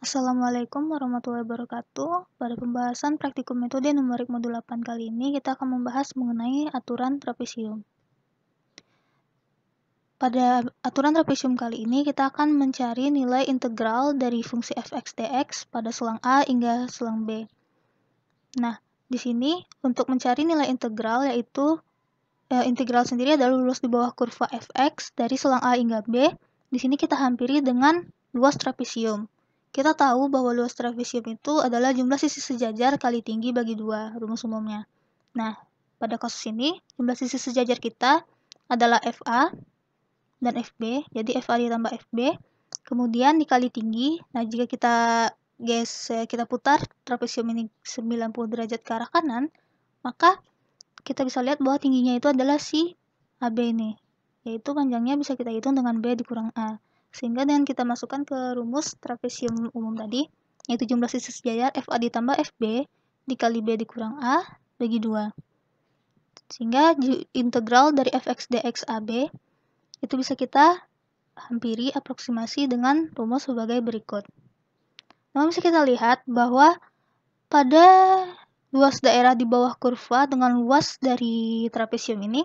Assalamualaikum warahmatullahi wabarakatuh. Pada pembahasan praktikum metode numerik modul 8 kali ini, kita akan membahas mengenai aturan trapesium. Pada aturan trapesium kali ini, kita akan mencari nilai integral dari fungsi fx dx pada selang A hingga selang B. Nah, di sini untuk mencari nilai integral yaitu integral sendiri adalah luas di bawah kurva fx dari selang A hingga B. Di sini kita hampiri dengan luas trapesium. Kita tahu bahwa luas trapesium itu adalah jumlah sisi sejajar kali tinggi bagi 2, rumus umumnya. Nah, pada kasus ini, jumlah sisi sejajar kita adalah FA dan FB, jadi FA ditambah FB, kemudian dikali tinggi. Nah, jika kita putar trapesium ini 90 derajat ke arah kanan, maka kita bisa lihat bahwa tingginya itu adalah si AB ini, yaitu panjangnya bisa kita hitung dengan B dikurang A. Sehingga dengan kita masukkan ke rumus trapesium umum tadi, yaitu jumlah sisi sejajar FA ditambah FB dikali B dikurang A bagi 2. Sehingga integral dari fx dx AB itu bisa kita hampiri aproksimasi dengan rumus sebagai berikut. Nah, bisa kita lihat bahwa pada luas daerah di bawah kurva dengan luas dari trapesium ini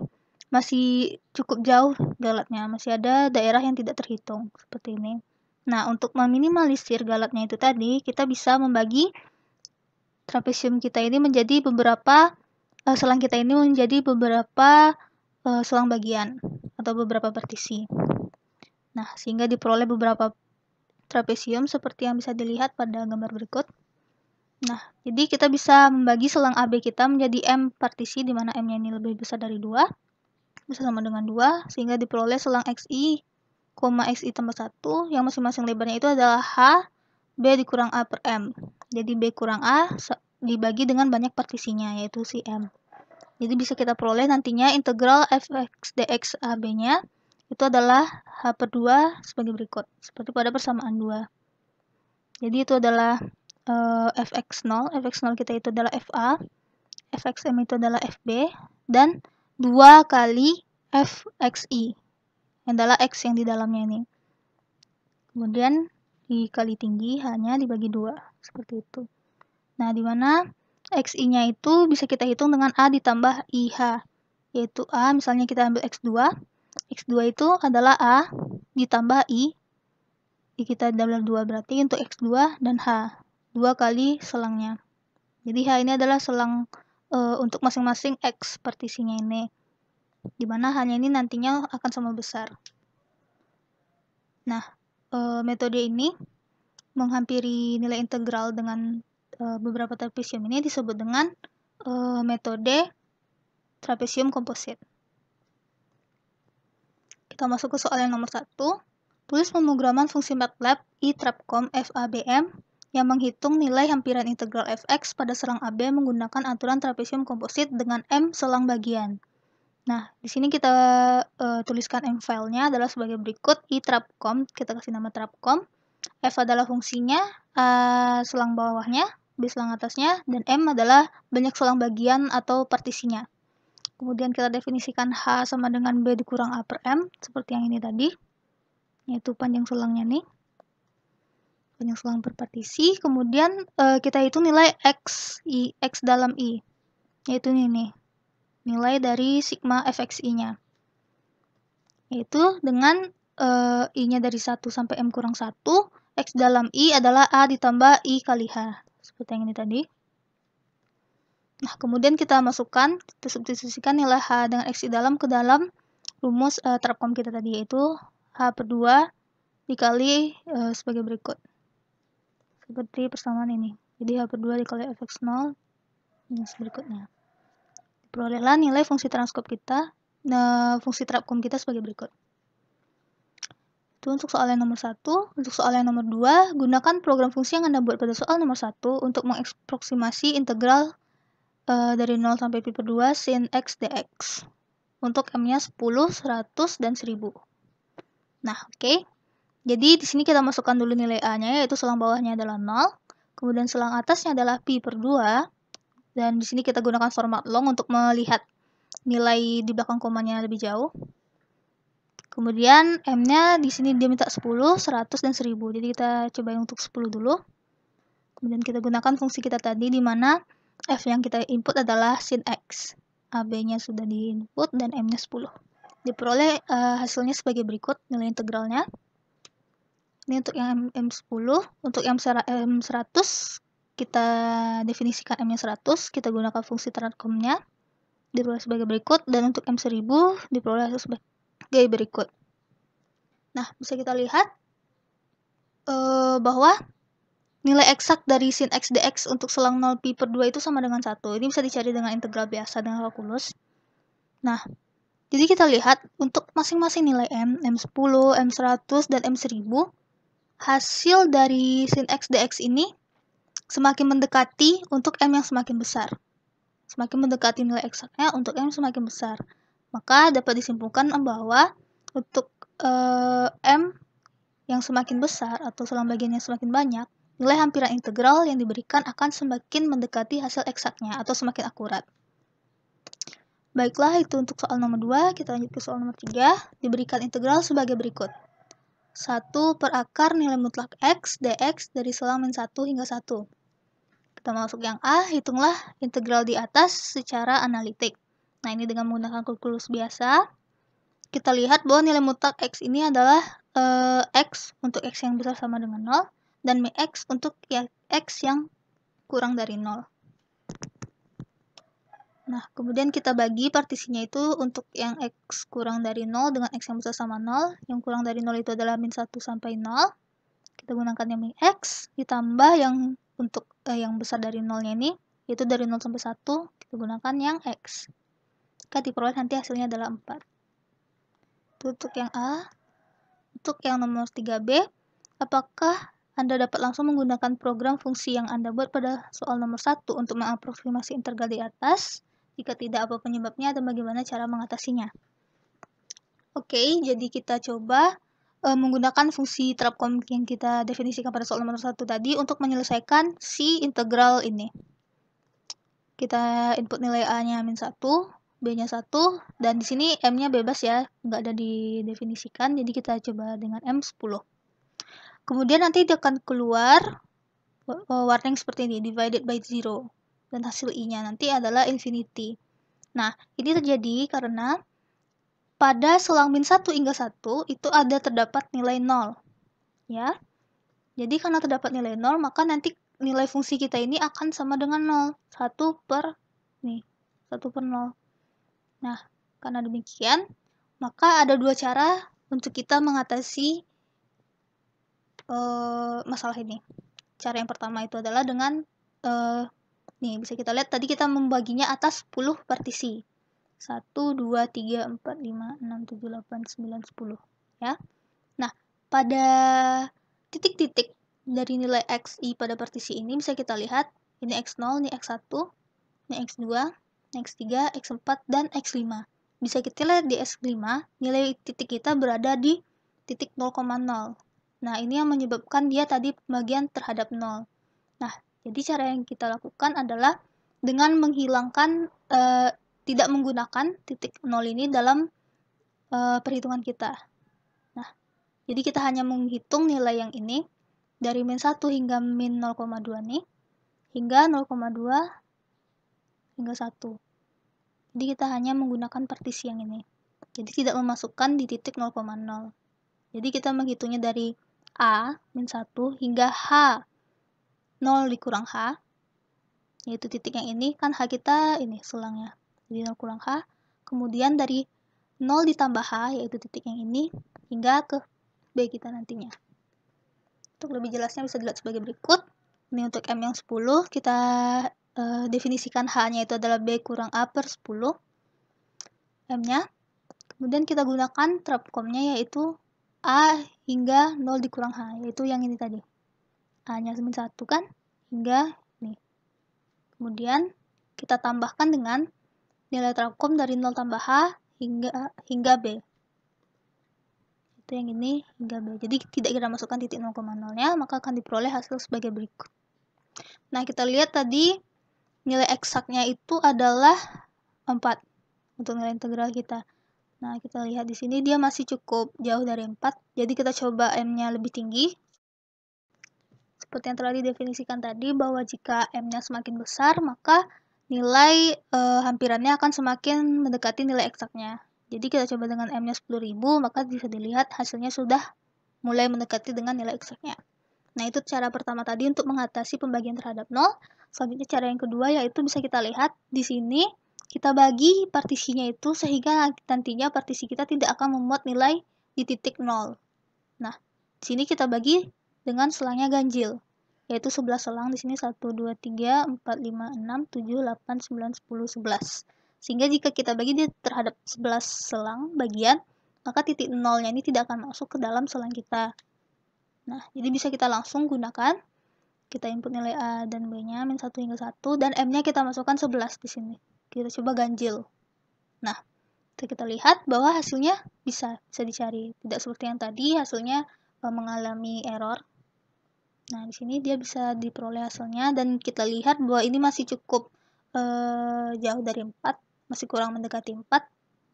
masih cukup jauh galatnya, masih ada daerah yang tidak terhitung seperti ini. Nah, untuk meminimalisir galatnya itu tadi, kita bisa membagi trapesium kita ini menjadi beberapa selang kita ini menjadi beberapa selang bagian atau beberapa partisi. Nah, sehingga diperoleh beberapa trapesium seperti yang bisa dilihat pada gambar berikut. Nah, jadi kita bisa membagi selang AB kita menjadi M partisi di mana M-nya ini lebih besar dari 2. Bisa sama dengan 2, sehingga diperoleh selang XI, XI tambah 1, yang masing-masing lebarnya itu adalah H, B dikurang A per M. Jadi B kurang A dibagi dengan banyak partisinya, yaitu si M. Jadi bisa kita peroleh nantinya integral fx dx AB-nya itu adalah H per 2 sebagai berikut, seperti pada persamaan 2. Jadi itu adalah fx0 kita itu adalah FA, fxm itu adalah FB, dan 2 kali fxi, yang adalah x yang di dalamnya ini. Kemudian dikali tinggi hanya dibagi 2, seperti itu. Nah, di mana xi-nya itu bisa kita hitung dengan A ditambah IH, yaitu A, misalnya kita ambil x2 itu adalah A ditambah I, kita double 2 berarti untuk x2 dan H, 2 kali selangnya. Jadi H ini adalah selang untuk masing-masing X partisinya ini, dimana hanya ini nantinya akan sama besar. Nah, metode ini menghampiri nilai integral dengan beberapa trapesium ini disebut dengan metode trapesium komposit. Kita masuk ke soal yang nomor 1. Tulis pemrograman fungsi MATLAB iTrapCom FABM yang menghitung nilai hampiran integral fx pada selang AB menggunakan aturan trapesium komposit dengan M selang bagian. Nah, di sini kita tuliskan M filenya adalah sebagai berikut. iTrapCom, kita kasih nama trapcom. F adalah fungsinya, A selang bawahnya, B selang atasnya, dan M adalah banyak selang bagian atau partisinya. Kemudian kita definisikan H sama dengan B dikurang A per M, seperti yang ini tadi, yaitu panjang selangnya nih. Panjang selang per partisi, kemudian kita hitung nilai X dalam I, yaitu ini, nilai dari sigma fxi-nya, yaitu dengan I-nya dari 1 sampai M kurang 1, X dalam I adalah A ditambah I kali H, seperti yang ini tadi. Nah, kemudian kita masukkan, kita substitusikan nilai H dengan X dalam ke dalam rumus trapcom kita tadi, yaitu H per 2 dikali sebagai berikut. Seperti persamaan ini. Jadi H per 2 dikali fx0 yang berikutnya. Diperolehlah nilai fungsi transkop kita, fungsi trapcom kita sebagai berikut. Itu untuk soal yang nomor 1. Untuk soal yang nomor 2, gunakan program fungsi yang Anda buat pada soal nomor 1 untuk mengeksproksimasi integral dari 0 sampai pi per 2 sin x dx. Untuk M-nya 10, 100, dan 1000. Nah, oke. Jadi di sini kita masukkan dulu nilai A-nya, yaitu selang bawahnya adalah 0, kemudian selang atasnya adalah pi per 2, dan di sini kita gunakan format long untuk melihat nilai di belakang komanya lebih jauh. Kemudian M-nya di sini dia minta 10, 100, dan 1000. Jadi kita coba yang untuk 10 dulu. Kemudian kita gunakan fungsi kita tadi di mana F yang kita input adalah sin X. AB-nya sudah di input dan M-nya 10. Diperoleh hasilnya sebagai berikut nilai integralnya. Ini untuk yang M10, untuk yang M100 kita definisikan M-nya 100, kita gunakan fungsi transformnya, diperoleh sebagai berikut, dan untuk M1000 diperoleh hasil sebagai berikut. Nah, bisa kita lihat bahwa nilai eksak dari sin X dx untuk selang 0 pi per 2 itu sama dengan 1. Ini bisa dicari dengan integral biasa dengan kalkulus. Nah, jadi kita lihat untuk masing-masing nilai M, M10, M100, dan M1000, hasil dari sin X dx ini semakin mendekati untuk M yang semakin besar. Semakin mendekati nilai eksaknya untuk M semakin besar. Maka dapat disimpulkan bahwa untuk M yang semakin besar atau selang bagian yang semakin banyak, nilai hampiran integral yang diberikan akan semakin mendekati hasil eksaknya atau semakin akurat. Baiklah, itu untuk soal nomor 2. Kita lanjut ke soal nomor 3. Diberikan integral sebagai berikut. 1 per akar nilai mutlak X dx dari selang min 1 hingga 1. Kita masuk yang A, hitunglah integral di atas secara analitik. Nah, ini dengan menggunakan kalkulus biasa. Kita lihat bahwa nilai mutlak X ini adalah X untuk X yang besar sama dengan 0, dan min X untuk X yang kurang dari 0. Nah, kemudian kita bagi partisinya itu untuk yang X kurang dari 0 dengan X yang besar sama 0. Yang kurang dari 0 itu adalah min 1 sampai 0. Kita gunakan yang min X, ditambah yang untuk yang besar dari 0-nya ini, yaitu dari 0 sampai 1, kita gunakan yang X. Maka diperoleh nanti hasilnya adalah 4. Itu untuk yang A. Untuk yang nomor 3B, apakah Anda dapat langsung menggunakan program fungsi yang Anda buat pada soal nomor 1 untuk mengaproksimasi integral di atas? Jika tidak, apa penyebabnya dan bagaimana cara mengatasinya? Oke, jadi kita coba menggunakan fungsi transform yang kita definisikan pada soal nomor 1 tadi untuk menyelesaikan si integral ini. Kita input nilai A-nya min 1, B-nya 1, dan di sini M-nya bebas ya, nggak ada didefinisikan, jadi kita coba dengan M10. Kemudian nanti dia akan keluar warna yang seperti ini, divided by 0, dan hasil I-nya nanti adalah infinity. Nah, ini terjadi karena pada selang min 1 hingga 1 itu terdapat nilai 0. Ya. Jadi karena terdapat nilai 0, maka nanti nilai fungsi kita ini akan sama dengan 0. 1 per 0. Nah, karena demikian, maka ada dua cara untuk kita mengatasi masalah ini. Cara yang pertama itu adalah dengan bisa kita lihat tadi kita membaginya atas 10 partisi. 1, 2, 3, 4, 5, 6, 7, 8, 9, 10. Ya. Nah, pada titik-titik dari nilai XI pada partisi ini bisa kita lihat, ini X0, ini X1, ini X2, ini X3, X4, dan X5. Bisa kita lihat di X5, nilai titik kita berada di titik 0,0. Nah, ini yang menyebabkan dia tadi pembagian terhadap 0. Nah, jadi cara yang kita lakukan adalah dengan menghilangkan tidak menggunakan titik 0 ini dalam perhitungan kita. Nah, jadi kita hanya menghitung nilai yang ini dari min 1 hingga min 0,2 nih, hingga 0,2 hingga 1. Jadi kita hanya menggunakan partisi yang ini. Jadi tidak memasukkan di titik 0,0. Jadi kita menghitungnya dari A, min 1, hingga H, 0 dikurang H, yaitu titik yang ini, kan H kita ini selangnya. Jadi 0 kurang H, kemudian dari 0 ditambah H, yaitu titik yang ini, hingga ke B kita nantinya. Untuk lebih jelasnya bisa dilihat sebagai berikut. Ini untuk M yang 10, kita definisikan H-nya itu adalah B kurang A per 10. M-nya. Kemudian kita gunakan transformnya yaitu A hingga 0 dikurang H, yaitu yang ini tadi. A-nya min 1 kan, hingga ini. Kemudian kita tambahkan dengan nilai transform dari 0 tambah H hingga B. Itu yang ini hingga B. Jadi tidak kita masukkan titik 0,0-nya, maka akan diperoleh hasil sebagai berikut. Nah, kita lihat tadi nilai eksaknya itu adalah 4 untuk nilai integral kita. Nah, kita lihat di sini dia masih cukup jauh dari 4, jadi kita coba M-nya lebih tinggi. Seperti yang telah didefinisikan tadi, bahwa jika M-nya semakin besar, maka nilai hampirannya akan semakin mendekati nilai eksaknya. Jadi kita coba dengan M-nya 10.000, maka bisa dilihat hasilnya sudah mulai mendekati dengan nilai eksaknya. Nah, itu cara pertama tadi untuk mengatasi pembagian terhadap 0. Selanjutnya cara yang kedua yaitu bisa kita lihat di sini kita bagi partisinya itu sehingga nantinya partisi kita tidak akan memuat nilai di titik 0. Nah, di sini kita bagi dengan selangnya ganjil, yaitu 11 selang. Di sini 1, 2, 3, 4, 5, 6, 7, 8, 9, 10, 11. Sehingga jika kita bagi terhadap 11 selang bagian, maka titik 0-nya ini tidak akan masuk ke dalam selang kita. Nah, jadi bisa kita langsung gunakan. Kita input nilai A dan B-nya min 1 hingga 1, dan M-nya kita masukkan 11 di sini. Kita coba ganjil. Nah, kita lihat bahwa hasilnya bisa dicari. Tidak seperti yang tadi, hasilnya mengalami error. Nah, di sini dia bisa diperoleh hasilnya, dan kita lihat bahwa ini masih cukup jauh dari 4, masih kurang mendekati 4,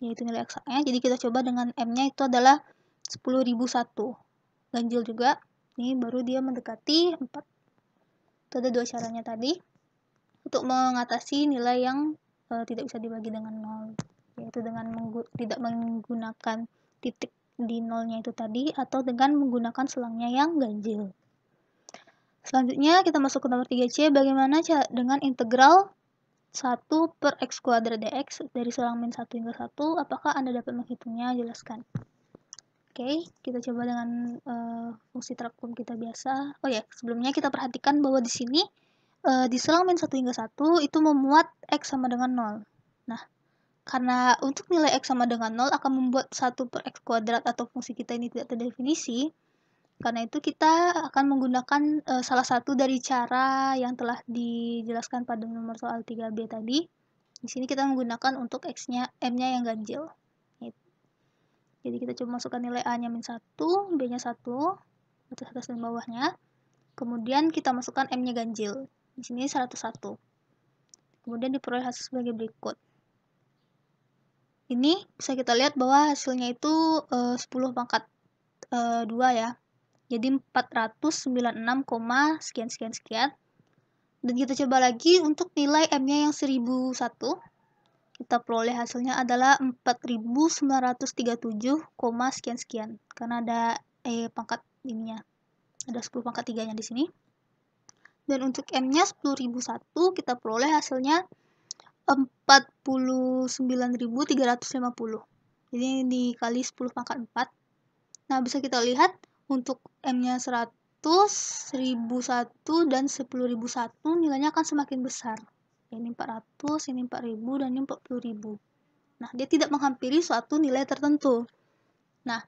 yaitu nilai eksaknya. Jadi kita coba dengan M-nya itu adalah 10.001. Ganjil juga. Ini baru dia mendekati 4. Itu ada dua caranya tadi untuk mengatasi nilai yang tidak bisa dibagi dengan 0, yaitu dengan tidak menggunakan titik di 0-nya itu tadi, atau dengan menggunakan selangnya yang ganjil. Selanjutnya kita masuk ke nomor 3C, bagaimana dengan integral 1 per x kuadrat dx dari selang min 1 hingga 1, apakah Anda dapat menghitungnya? Jelaskan. Oke, kita coba dengan fungsi trakum kita biasa. Oh ya, sebelumnya kita perhatikan bahwa di sini di selang min 1 hingga 1 itu memuat x sama dengan 0. Nah, karena untuk nilai x sama dengan 0 akan membuat 1 per x kuadrat atau fungsi kita ini tidak terdefinisi. Karena itu kita akan menggunakan salah satu dari cara yang telah dijelaskan pada nomor soal 3B tadi. Di sini kita menggunakan untuk x-nya, m-nya yang ganjil. Jadi kita coba masukkan nilai a-nya min 1, b-nya 1, batas atas dan bawahnya. Kemudian kita masukkan m-nya ganjil. Di sini 101. Kemudian diperoleh hasil sebagai berikut. Ini bisa kita lihat bahwa hasilnya itu 10 pangkat 2 ya. Jadi 496, sekian. Dan kita coba lagi untuk nilai M-nya yang 1001. Kita peroleh hasilnya adalah 4937, sekian. Karena ada pangkat ininya. Ada 10 pangkat 3-nya di sini. Dan untuk M-nya 10.001 kita peroleh hasilnya 49.350. Jadi dikali 10 pangkat 4. Nah, bisa kita lihat untuk M-nya 100, 1001, dan 10.001 nilainya akan semakin besar. Ini 400, ini 4.000, dan ini 40.000. Nah, dia tidak menghampiri suatu nilai tertentu. Nah,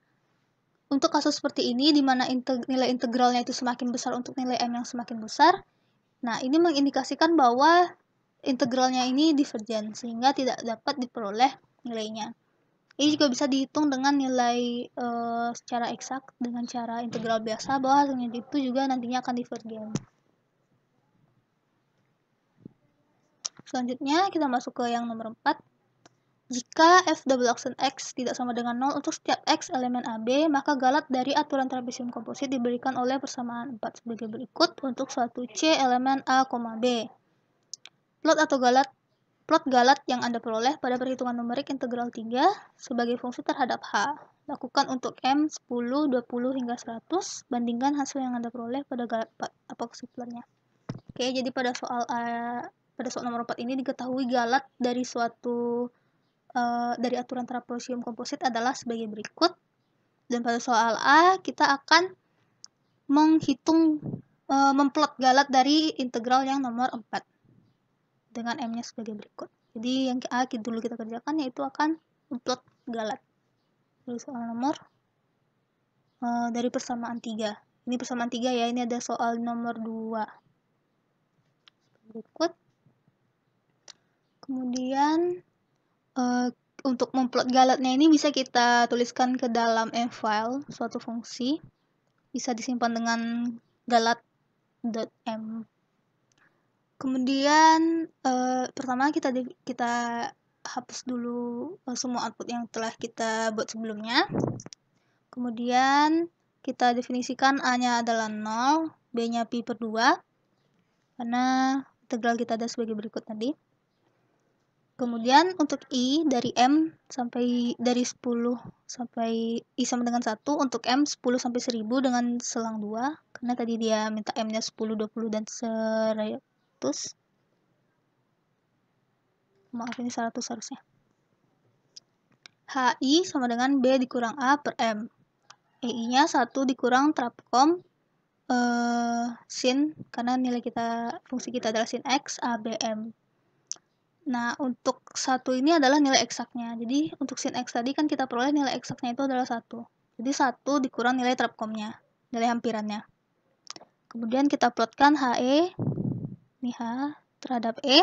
untuk kasus seperti ini, di mana nilai integralnya itu semakin besar untuk nilai M yang semakin besar, nah ini mengindikasikan bahwa integralnya ini divergen, sehingga tidak dapat diperoleh nilainya. Ini juga bisa dihitung dengan nilai secara eksak dengan cara integral biasa, bahwa hasilnya itu juga nantinya akan divergen. Selanjutnya kita masuk ke yang nomor 4. Jika f double aksen x tidak sama dengan 0 untuk setiap x elemen AB, maka galat dari aturan trapesium komposit diberikan oleh persamaan 4 sebagai berikut untuk suatu C elemen A, B. Plot galat yang Anda peroleh pada perhitungan numerik integral 3 sebagai fungsi terhadap H. Lakukan untuk M 10, 20, hingga 100, bandingkan hasil yang Anda peroleh pada galat 4. Apa kesimpulannya? Oke, jadi pada soal nomor 4 ini diketahui galat dari dari aturan trapesium komposit adalah sebagai berikut. Dan pada soal A, kita akan menghitung memplot galat dari integral yang nomor 4. Dengan M-nya sebagai berikut. Jadi yang A dulu kita kerjakan yaitu akan memplot galat. Dari soal nomor dari persamaan 3. Ini persamaan 3 ya, ini ada soal nomor 2. Berikut. Kemudian untuk memplot galatnya ini bisa kita tuliskan ke dalam M-file suatu fungsi. Bisa disimpan dengan galat.m. Kemudian pertama kita hapus dulu semua output yang telah kita buat sebelumnya. Kemudian kita definisikan A-nya adalah 0, B-nya pi per 2, karena integral kita ada sebagai berikut tadi. Kemudian untuk I dari M sampai dari 10 sampai I sama dengan 1, untuk M 10 sampai 1000 dengan selang 2, karena tadi dia minta M-nya 10, 20, dan 100. Maaf, ini 100 harusnya. HI sama dengan B dikurang A per M. EI-nya 1 dikurang trapkom sin, karena nilai kita, fungsi kita adalah sin X, A, B, M. Nah, untuk 1 ini adalah nilai eksaknya. Jadi, untuk sin X tadi kan kita peroleh nilai eksaknya itu adalah 1. Jadi, 1 dikurang nilai trapkomnya, nilai hampirannya. Kemudian kita plotkan HE, ini H terhadap E.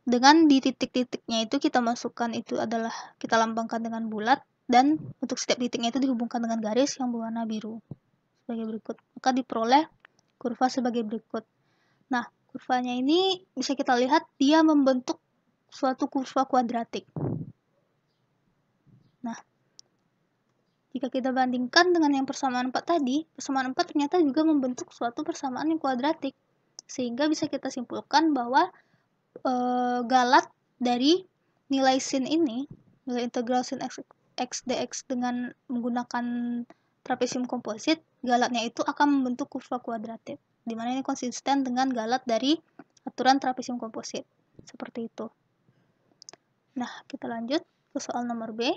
Dengan di titik-titiknya itu kita masukkan, itu adalah kita lambangkan dengan bulat, dan untuk setiap titiknya itu dihubungkan dengan garis yang berwarna biru sebagai berikut. Maka diperoleh kurva sebagai berikut. Nah, kurvanya ini bisa kita lihat dia membentuk suatu kurva kuadratik. Nah, jika kita bandingkan dengan yang persamaan 4 tadi, persamaan 4 ternyata juga membentuk suatu persamaan yang kuadratik. Sehingga bisa kita simpulkan bahwa galat dari nilai sin ini, nilai integral sin x dx dengan menggunakan trapesium komposit, galatnya itu akan membentuk kurva kuadratik, di mana ini konsisten dengan galat dari aturan trapesium komposit. Seperti itu. Nah, kita lanjut ke soal nomor B.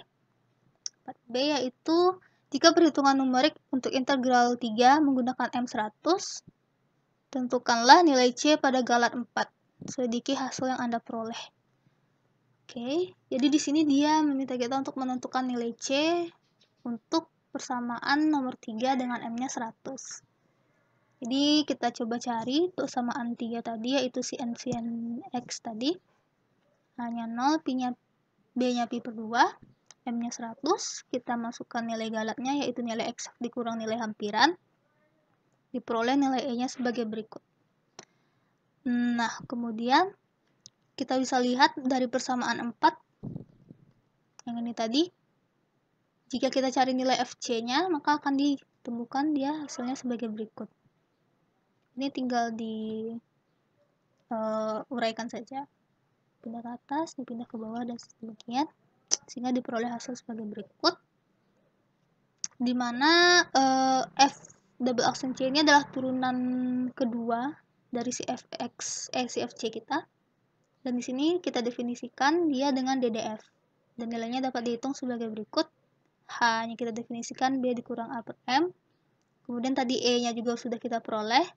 4B yaitu jika perhitungan numerik untuk integral 3 menggunakan M100, tentukanlah nilai C pada galat 4. Selidiki hasil yang Anda peroleh. Oke, jadi di sini dia meminta kita untuk menentukan nilai C untuk persamaan nomor 3 dengan M-nya 100. Jadi kita coba cari persamaan 3 tadi, yaitu sin X tadi. A-nya 0, B-nya pi per 2, M-nya 100. Kita masukkan nilai galatnya, yaitu nilai eksak dikurang nilai hampiran. Diperoleh nilai E-nya sebagai berikut. Nah, kemudian kita bisa lihat dari persamaan 4, yang ini tadi, jika kita cari nilai FC-nya, maka akan ditemukan dia hasilnya sebagai berikut. Ini tinggal diuraikan saja. Pindah ke atas, dipindah ke bawah, dan demikian. Sehingga diperoleh hasil sebagai berikut. Di mana F double aksen C ini adalah turunan kedua dari si FC kita. Dan di sini kita definisikan dia dengan DDF. Dan nilainya dapat dihitung sebagai berikut. H-nya kita definisikan B dikurang A per M. Kemudian tadi E-nya juga sudah kita peroleh.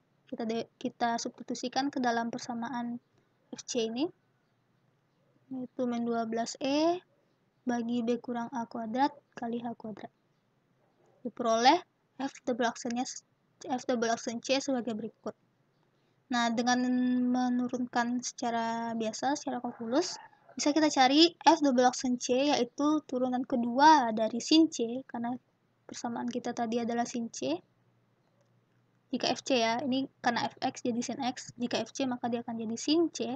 Kita substitusikan ke dalam persamaan FC ini. Yaitu min 12E bagi B kurang A kuadrat kali H kuadrat. Diperoleh F double aksen C sebagai berikut. Nah, dengan menurunkan secara biasa, secara kalkulus, bisa kita cari F double aksen C, yaitu turunan kedua dari sin C, karena persamaan kita tadi adalah sin C. Jika FC ya, ini karena fx jadi sin X, jika FC maka dia akan jadi sin C,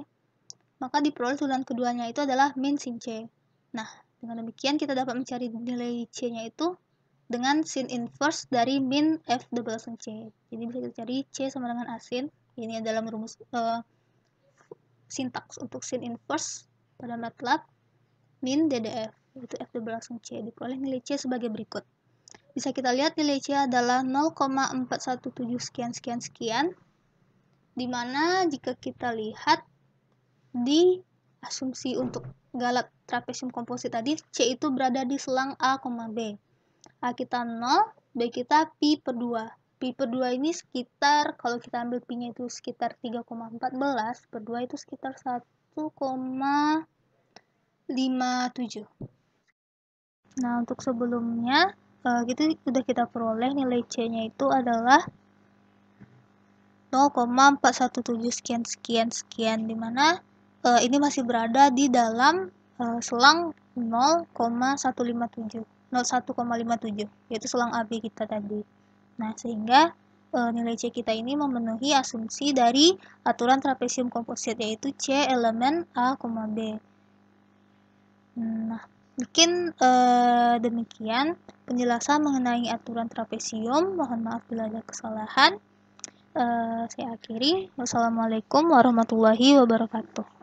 maka diperoleh turunan keduanya itu adalah min sin C. Nah, dengan demikian kita dapat mencari nilai C-nya itu dengan sin inverse dari min F double aksen C. Jadi bisa kita cari C sama dengan A sin. Ini adalah rumus sintaks untuk sin inverse pada MATLAB min DDF, yaitu F double aksen C. Diperoleh nilai C sebagai berikut. Bisa kita lihat nilai C adalah 0,417 sekian, dimana jika kita lihat di asumsi untuk galat trapesium komposit tadi, C itu berada di selang A, B. A kita 0, B kita pi per 2. Pi per 2 ini sekitar, kalau kita ambil pi-nya itu sekitar 3,14, per 2 itu sekitar 1,57. Nah, untuk sebelumnya, gitu udah kita peroleh nilai C-nya itu adalah 0,417 sekian, dimana ini masih berada di dalam selang 0,157, yaitu selang AB kita tadi. Nah, sehingga nilai C kita ini memenuhi asumsi dari aturan trapesium komposit, yaitu C elemen A, B. Nah, mungkin demikian penjelasan mengenai aturan trapesium. Mohon maaf bila ada kesalahan. Saya akhiri. Wassalamualaikum warahmatullahi wabarakatuh.